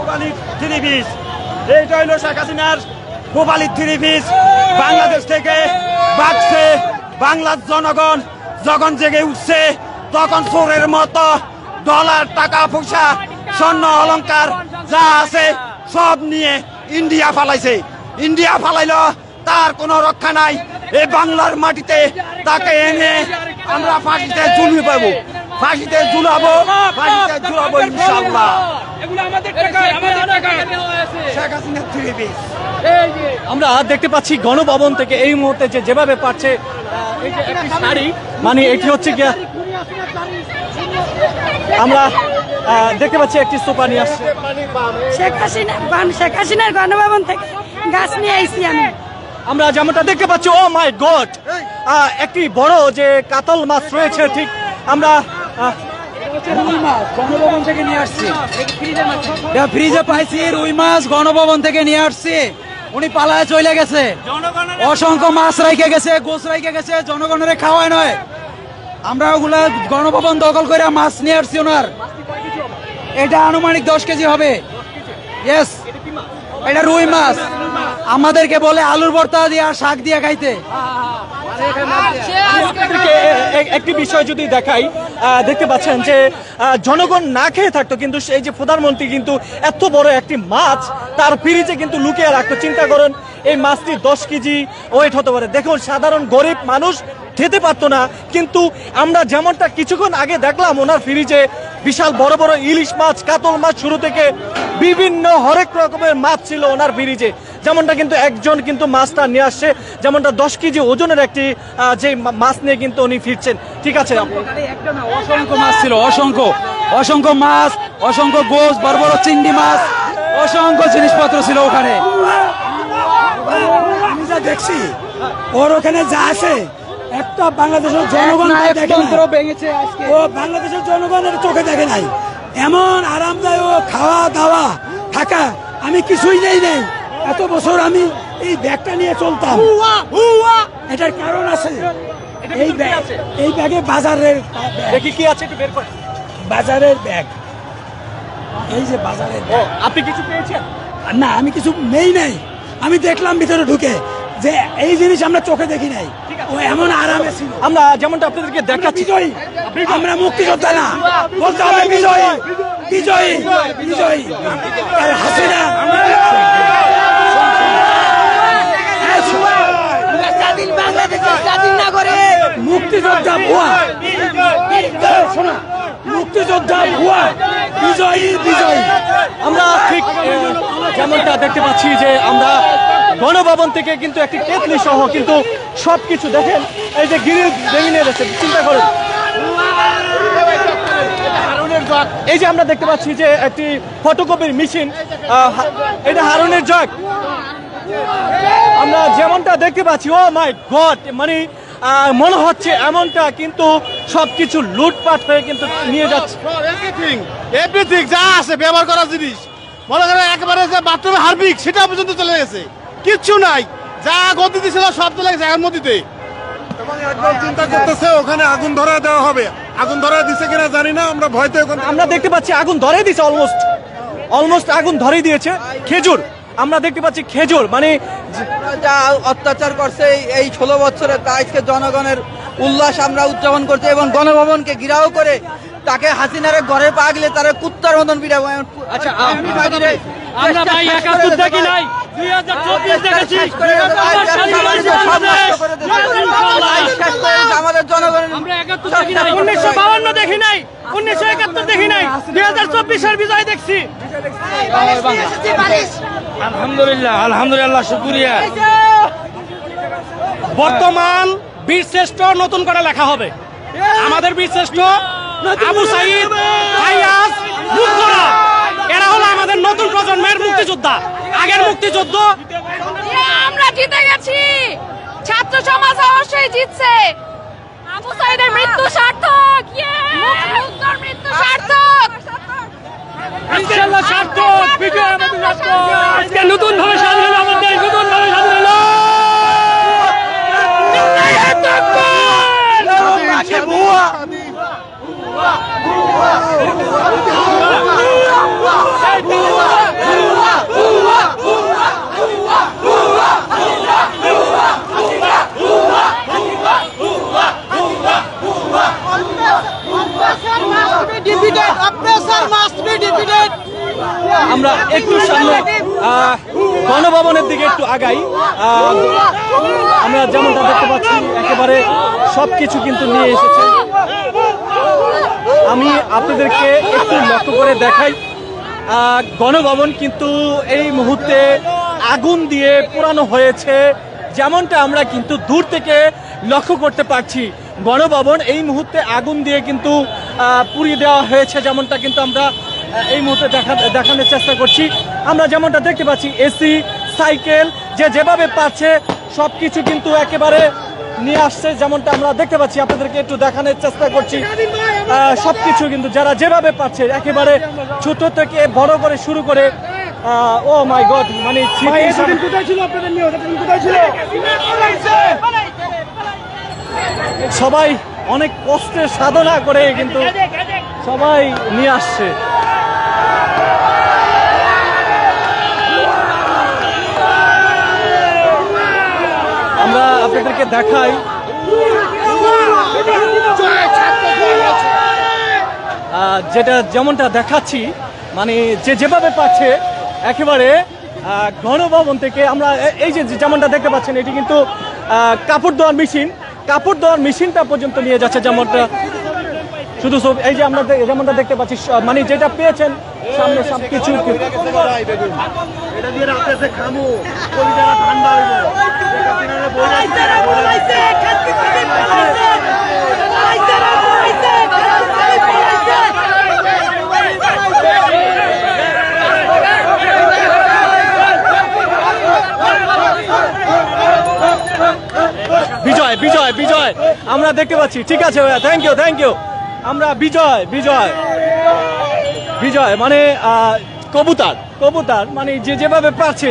ভূপালির three piece, এইটা হইল শেখ হাসিনার ভূপালির থ্রি পিস। বাংলাদেশ থেকে বাঁচছে বাংলার জনগণ, যখন জেগে উঠছে তখন চোরের মতো ডলার, টাকা পয়সা, স্বর্ণ অলংকার যা আছে সব নিয়ে ইন্ডিয়া ফালাইছে। ইন্ডিয়া ফালাইল, তার কোনো রক্ষা নাই। এই বাংলার মাটিতে তাকে এনে আমরা ফাঁসিতে ঝুলিয়ে পাবো, ফাঁসিতে ঝুলাবো, ফাঁসিতে ঝুলাবো ইনশাআল্লাহ। শেখ হাসিনার থ্রি পিস। আমরা দেখতে পাচ্ছি গণভবন থেকে এই মুহূর্তে যেভাবে পাচ্ছে এই যে একটি শাড়ি, মানে এটি হচ্ছে গিয়া আমরা দেখতে পাচ্ছি একটি সোফা নিয়ে আসছে শেখ হাসিনার গণভবন থেকে গাছ নিয়ে আইছি আমি। আমরা যেমনটা দেখতে পাচ্ছি, ও মাই গড, একটি বড় যে কাতল মাছ রয়েছে, ঠিক আমরা গণভবন থেকে নিয়ে আসছি, ফ্রিজে পাইছি রুই মাছ, গণভবন থেকে নিয়ে আসছি। উনি পালায় চলে গেছে, অসংখ্য মাছ রাইখে গেছে, গোছ রাইখে গেছে, জনগণের খাওয়ায় নয়। আমরা ওগুলা গণভবন দখল করে মাছ নিয়ে আসছি ওনার। এটা আনুমানিক 10 কেজি হবে। ইয়েস, এটা রুই মাছ। আমাদেরকে বলে আলুর ভর্তা দিয়ে আর শাক দিয়ে খাইতে। একটি বিষয় যদি দেখাই, দেখতে পাচ্ছেন যে জনগণ না খেয়ে থাকতো, কিন্তু এই যে প্রধানমন্ত্রী কিন্তু এত বড় একটি মাছ তার ফ্রিজে কিন্তু লুকিয়ে রাখতো। চিন্তা করেন, এই মাছটি 10 কেজি ওয়েট হতে পারে। দেখুন, সাধারণ গরিব মানুষ খেতে পারতো না, কিন্তু আমরা যেমনটা কিছুক্ষণ আগে দেখলাম ওনার ফ্রিজে বিশাল বড় বড় ইলিশ মাছ, কাতল মাছ শুরু থেকে বিভিন্ন হরেক রকমের মাছ ছিল ওনার ফ্রিজে। যেমনটা কিন্তু একজন কিন্তু মাছটা নিয়ে আসছে, যেমনটা 10 কেজি ওজনের একটি যে মাছ নিয়ে কিন্তু উনি ফিরছেন। ঠিক আছে, অসংখ্য মাছ ছিল, অসংখ্য মাছ, অসংখ্য গোশ, বড় বড় চিংড়ি মাছ, অসংখ্য জিনিসপত্র ছিল ওখানে। আমি যা দেখছি ওর ওখানে যা আছে, একটা বাংলাদেশের জনগণ ভেঙেছে আজকে। ও বাংলাদেশের জনগণের চোখে দেখে নাই। এমন আরামদায়ক খাওয়া দাওয়া থাকা আমি কিছুই নেই। এত বছর আমি এই ব্যাগটা নিয়ে চলতাম। এটার কারণ আছে, এই ব্যাগে বাজারের দেখি কি আছে, একটু বের করেন। বাজারের ব্যাগ, এই যে বাজারের ব্যাগ। আপনি কিছু পেয়েছেন? না, আমি কিছু নাই। আমি দেখলাম ভিতরে ঢুকে যে এই জিনিস আমরা চোখে দেখি নাই। ও এমন আরামে ছিল। আমরা যেমনটা আপনাদেরকে দেখাচ্ছি, বিজয়ী, আমরা মুক্তিযোদ্ধা না, বলতে হবে বিজয়ী, বিজয়ী, বিজয়ী। আর হাসিনা মুক্তিযোদ্ধা ভুয়া, শোনা, মুক্তিযোদ্ধা ভুয়া, বিজয়ী, বিজয়ী। আমরা ঠিক যেমনটা দেখতে পাচ্ছি যে আমরা গণভবন থেকে কিন্তু একটি কেতলি সহ কিন্তু সবকিছু দেখেন, এই যে গিরিল ভেঙে নিয়ে যাচ্ছে। চিন্তা করেন, এই যে আমরা দেখতে পাচ্ছি যে একটি ফটোকপির মেশিন, এটা হারুনের জগ। আমরা যেমনটা দেখতে পাচ্ছি, ও মাই গড, মানে মনে হচ্ছে এমনটা, কিন্তু সবকিছু লুটপাট হয়ে কিন্তু নিয়ে যাচ্ছে। এভরিথিং যা আছে ব্যবহার করার জিনিস, মনে করেন একেবারে যে বাথরুমে হারপিক সেটা পর্যন্ত চলে গেছে, কিচ্ছু নাই। যা গতি দিছিল সব চলে গেছে এর মধ্যে। চিন্তা করতেছে ওখানে আগুন ধরা দেওয়া হবে, আগুন ধরা দিছে কিনা জানি না। আমরা ভয়তে আমরা দেখতে পাচ্ছি আগুন ধরে দিয়েছে, অলমোস্ট আগুন ধরে দিয়েছে। খেজুর আমরা দেখতে পাচ্ছি, খেজুর মানে যা অত্যাচার করছে এই 16 বছরে, তা আজকে জনগণের উল্লাস আমরা উদযাপন করছি এবং গণভবনকে ঘিরাও করে তাকে হাসিনারে ঘরে পা গেলে তারা কুত্তার মতন পিটাবো। আচ্ছা, আমরা ভাই 71 দেখি নাই, 2024 দেখেছি। আমাদের জনগণের আমরা 71 দেখি নাই, 1952 দেখি নাই, 1971 দেখি নাই, 2024 এর বিজয় দেখছি। আলহামদুলিল্লাহ, আলহামদুলিল্লাহ, শুকরিয়া। বর্তমান বীরশ্রেষ্ঠ নতুন করে লেখা হবে। আমাদের বীরশ্রেষ্ঠ আবু সাইদ, ফাইয়াজ, মুক্তরা, এরা হলো আমাদের নতুন প্রজন্মের মুক্তিযোদ্ধা। আগের মুক্তিযুদ্ধ আমরা জিতে গেছি, ছাত্র সমাজ অবশ্যই জিতছে। আবু সাইদের মৃত্যু সার্থক, মুক্তির মৃত্যু সার্থক, ইনশাআল্লাহ সার্থক, বিজয় আমাদের সার্থক। আজকে নতুন ভাবে স্বাধীন হলো আমাদের দেশ, নতুন ভাবে স্বাধীন হলো। আমরা একটু সামনে গণভবনের দিকে একটু আগাই। আমরা যেমনটা দেখতে পাচ্ছি একেবারে সবকিছু কিন্তু নিয়ে এসেছে। আমি আপনাদেরকে একটু লক্ষ্য করে দেখাই, গণভবন কিন্তু এই মুহূর্তে আগুন দিয়ে পোড়ানো হয়েছে, যেমনটা আমরা কিন্তু দূর থেকে লক্ষ্য করতে পারছি। গণভবন এই মুহূর্তে আগুন দিয়ে কিন্তু পুড়িয়ে দেওয়া হয়েছে, যেমনটা কিন্তু আমরা এই মুহূর্তে দেখানোর চেষ্টা করছি। আমরা যেমনটা দেখতে পাচ্ছি এসি, সাইকেল, যেভাবে পাচ্ছে সবকিছু কিন্তু একেবারে নিয়ে আসছে, যেমনটা আমরা দেখতে পাচ্ছি। আপনাদেরকে একটু দেখানোর চেষ্টা করছি। সবকিছু কিন্তু যারা যেভাবে পাচ্ছে একেবারে ছোট থেকে বড় করে শুরু করে, ও মাই গড, মানে সবাই অনেক কষ্টের সাধনা করে কিন্তু সবাই নিয়ে আসছে। আমরা আপনাদেরকে দেখাই, যেমনটা দেখাচ্ছি, মানে যেভাবে পাচ্ছে একেবারে গণভবন থেকে আমরা এই যেমনটা দেখতে পাচ্ছেন, এটি কিন্তু কাপড় ধোয়ার মেশিনটা পর্যন্ত নিয়ে যাচ্ছে। যেমনটা শুধু এই যে আমরা যেমনটা দেখতে পাচ্ছি, মানে যেটা পেয়েছেন সামনে সবকিছু বিজয় আমরা দেখতে পাচ্ছি। ঠিক আছে ভাইয়া, থ্যাংক ইউ। আমরা বিজয় মানে কবুতর মানে যেভাবে পারছে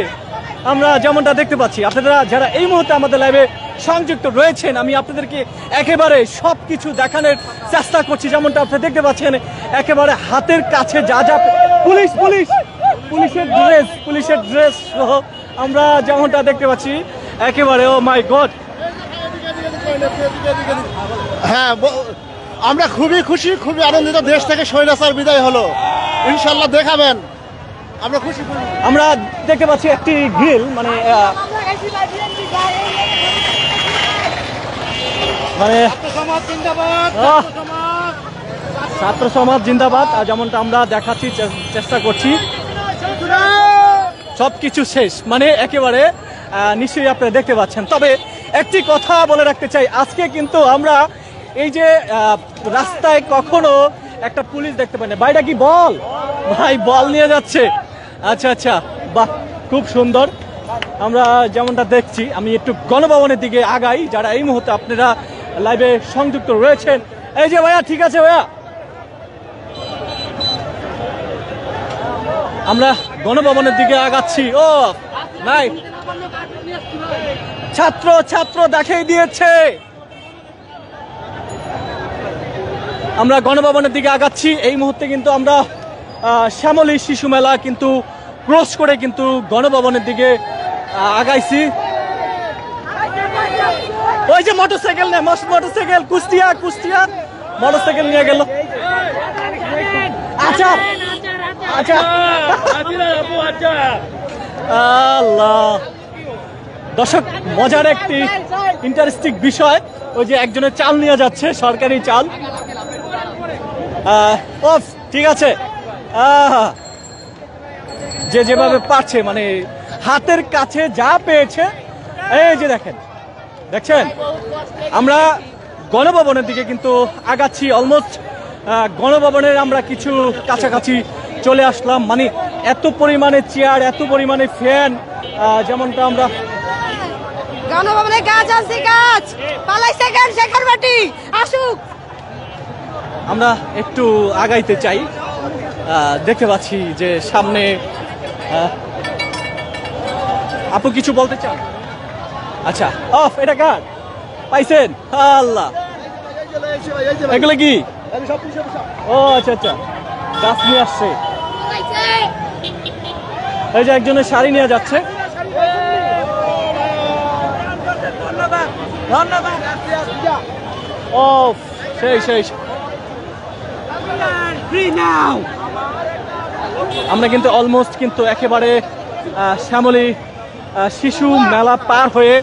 আমরা যেমনটা দেখতে পাচ্ছি। আপনারা যারা এই মুহূর্তে আমাদের লাইভে সংযুক্ত রয়েছেন, আমি আপনাদেরকে একেবারে সবকিছু দেখানোর চেষ্টা করছি। যেমনটা আপনারা দেখতে পাচ্ছেন একেবারে হাতের কাছে যা পুলিশের ড্রেস সহ আমরা যেমনটা দেখতে পাচ্ছি একেবারে, ও মাই গড। হ্যাঁ, আমরা খুবই খুশি, খুবই আনন্দিত। দেশ থেকে স্বৈরাচার বিদায় হলো, ইনশাল্লাহ দেখাবেন, আমরা খুশি। আমরা দেখতে পাচ্ছি একটি গ্রিল, মানে ছাত্র সমাজ জিন্দাবাদ, যেমনটা আমরা দেখাচ্ছি, চেষ্টা করছি। সবকিছু শেষ, মানে একেবারে নিশ্চয়ই আপনারা দেখতে পাচ্ছেন। তবে একটি কথা বলে রাখতে চাই, আজকে কিন্তু আমরা এই যে রাস্তায় কখনো একটা পুলিশ দেখতে পাই না। ভাইটা কি বল নিয়ে যাচ্ছে? আচ্ছা, বাহ, খুব সুন্দর। আমরা যেমনটা দেখছি, আমি একটু গণভবনের দিকে আগাই। যারা এই মুহূর্তে আপনারা লাইভে সংযুক্ত রয়েছেন, এই যে ভাইয়া, ঠিক আছে ভাইয়া, আমরা গণভবনের দিকে আগাচ্ছি। ও নাই, ছাত্র দেখিয়ে দিয়েছে। আমরা গণভবনের দিকে আগাচ্ছি। এই মুহূর্তে কিন্তু আমরা শ্যামলী শিশু মেলা কিন্তু ক্রস করে কিন্তু গণভবনের দিকে আগাইছি। ওই যে মোটরসাইকেল কুষ্টিয়া মোটরসাইকেল নিয়ে গেল। আচ্ছা আল্লাহ, দর্শক, মজার একটি ইন্টারেস্টিং বিষয়, ওই যে একজনের চাল নিয়ে যাচ্ছে, সরকারি চাল। ঠিক আছে, যেভাবে পারছে, মানে হাতের কাছে যা পেয়েছে। এই যে দেখছেন, আমরা গণভবনের দিকে কিন্তু আগাচ্ছি। অলমোস্ট গণভবনের আমরা কিছু কাছাকাছি চলে আসলাম। মানে এত পরিমাণে চেয়ার, এত পরিমাণে ফ্যান, যেমনটা আমরা গণভবনে গাছ পালাইছে, গান শেখার বাটি আসুক। আমরা একটু আগাইতে চাই। দেখতে পাচ্ছি যে সামনে, আপু কিছু বলতে চান? আচ্ছা, এটা কার পাইছেন? আল্লাহ, এগুলো কি? ও আচ্ছা, গাছ নিয়ে আসছে। এই যে একজনের শাড়ি নিয়ে যাচ্ছে। ও সেই আমরা কিন্তু অলমোস্ট কিন্তু একেবারে শ্যামলী শিশু মেলা পার হয়ে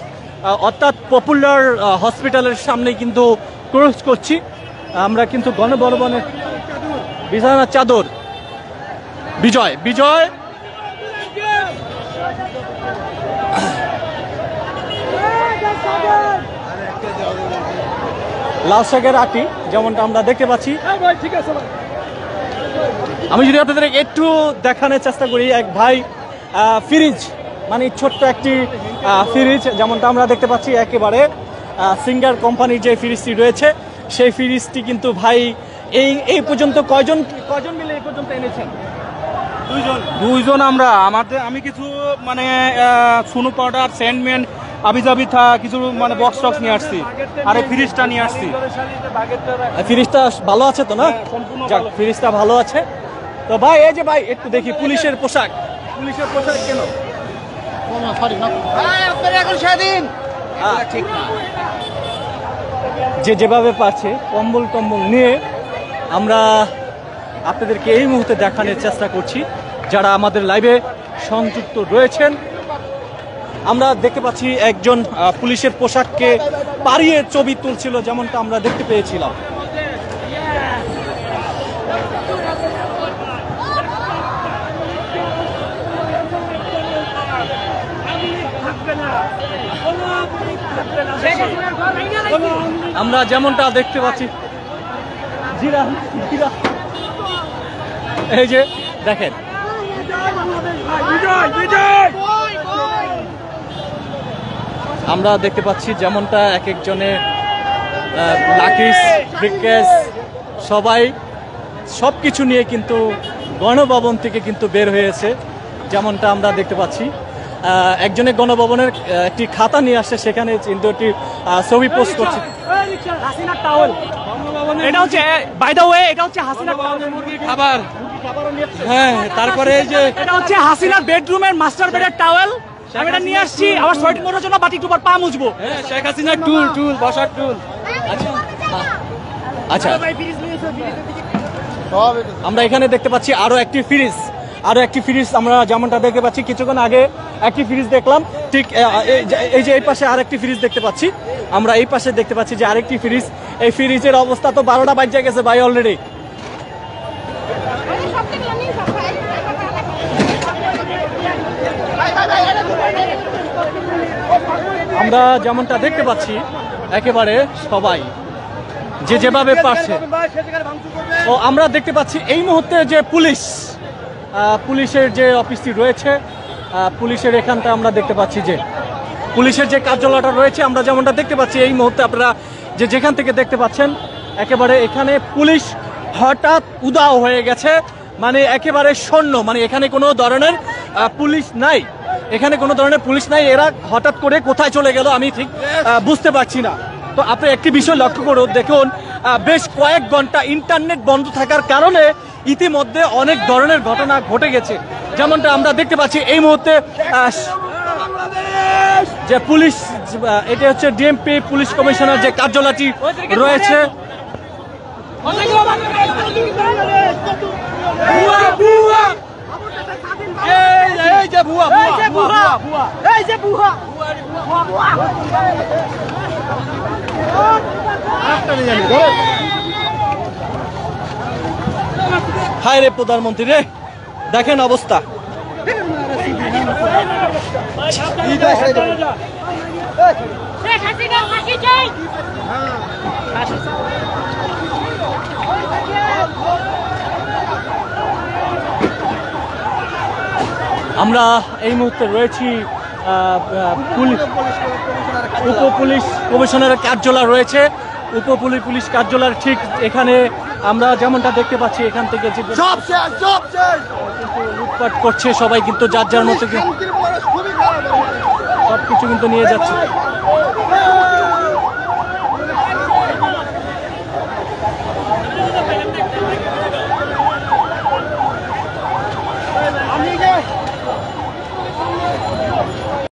অর্থাৎ পপুলার হসপিটালের সামনে কিন্তু ক্রস করছি। আমরা কিন্তু গণবন্ধনের বিছানার চাদর বিজয় বিজয় লাল শাকের আটি যেমনটা আমরা দেখতে পাচ্ছি। আমি যদি আপনাদের একটু দেখানোর চেষ্টা করি, এক ভাই ফ্রিজ মানে ছোট্ট একটি ফ্রিজ যেমনটা আমরা দেখতে পাচ্ছি, একেবারে সিঙ্গার কোম্পানির যে ফ্রিজটি রয়েছে সেই ফ্রিজটি কিন্তু ভাই এই পর্যন্ত কয়জন মিলে এই পর্যন্ত এনেছেন? দুইজন আমরা আমি কিছু মানে সুনো পাউডার স্যান্ডম্যান আবিজাবি কিছু মানে বক্স টক্স নিয়ে আসছি, আর এই ফ্রিজটা নিয়ে আসছি। ফ্রিজটা ভালো আছে তো না? যাক, ফ্রিজটা ভালো আছে তো ভাই। এই যে ভাই একটু দেখি পুলিশের পোশাক কেন? যে যেভাবে পারছে কম্বল টম্বল নিয়ে আমরা আপনাদেরকে এই মুহূর্তে দেখানোর চেষ্টা করছি যারা আমাদের লাইভে সংযুক্ত রয়েছেন। আমরা দেখতে পাচ্ছি একজন পুলিশের পোশাককে পাড়িয়ে ছবি তুলছিল যেমনটা আমরা দেখতে পেয়েছিলাম। আমরা যেমনটা দেখতে পাচ্ছি এই যে দেখেন আমরা দেখতে পাচ্ছি যেমনটা এক একজনের লাকিস ব্রিকেস সবাই সবকিছু নিয়ে কিন্তু গণভবন থেকে কিন্তু বের হয়েছে যেমনটা আমরা দেখতে পাচ্ছি। একজনের গণভবনের একটি খাতা নিয়ে আসছে, সেখানে কিন্তু একটি ছবি পোস্ট করছে। হাসিনা টাওয়েল, এটা হচ্ছে বাই দ্য ওয়ে এটা হচ্ছে হাসিনা মুরগির খাবার। হ্যাঁ, তারপরে এই যে এটা হচ্ছে হাসিনার বেডরুমের মাস্টার বেডের টাওয়েল। আমি এটা নিয়ে আসছি আমার সোয়েটিং করার জন্য, বাটি টুপার পা মুছবো। শেখ হাসিনার টুল বসার টুল। আচ্ছা, আমরা এখানে দেখতে পাচ্ছি আরো একটি ফ্রিজ আমরা যেমনটা দেখতে পাচ্ছি। কিছুক্ষণ আগে একটি ফ্রিজ দেখলাম, ঠিক এই যে এই পাশে আরেকটি ফ্রিজ দেখতে পাচ্ছি। আমরা এই পাশে দেখতে পাচ্ছি যে আরেকটি ফ্রিজ। এই ফ্রিজের অবস্থা তো 12টা বাজে গেছে ভাই অলরেডি। আমরা যেমনটা দেখতে পাচ্ছি একেবারে সবাই যে যেভাবে পারছে। ও আমরা দেখতে পাচ্ছি এই মুহূর্তে যে পুলিশের যে অফিসটি রয়েছে, পুলিশের এখানটা আমরা দেখতে পাচ্ছি যে পুলিশের যে কার্যালয়টা রয়েছে, আমরা যেমনটা দেখতে পাচ্ছি এই মুহূর্তে আপনারা যেখান থেকে দেখতে পাচ্ছেন একেবারে এখানে পুলিশ হঠাৎ উধাও হয়ে গেছে, মানে একেবারে শূন্য, মানে এখানে কোনো ধরনের পুলিশ নাই, এরা হঠাৎ করে কোথায় চলে গেল আমি ঠিক বুঝতে পারছি না। তো আপনি একটি বিষয় লক্ষ্য করুন, দেখুন বেশ কয়েক ঘন্টা ইন্টারনেট বন্ধ থাকার কারণে ইতিমধ্যে অনেক ধরনের ঘটনা ঘটে গেছে, যেমনটা আমরা দেখতে পাচ্ছি এই মুহূর্তে যে পুলিশ, এটা হচ্ছে ডিএমপি পুলিশ কমিশনার যে কার্যালয়টি রয়েছে, হায় রে প্রধানমন্ত্রী রে, দেখেন অবস্থা। আমরা এই মুহূর্তে রয়েছি উপপুলিশ কমিশনারের কার্যালয় রয়েছে, পুলিশ কার্যালয়ের ঠিক এখানে আমরা যেমনটা দেখতে পাচ্ছি এখান থেকে যে লুটপাট করছে সবাই, কিন্তু যার যার মতো সবকিছু কিন্তু নিয়ে যাচ্ছে।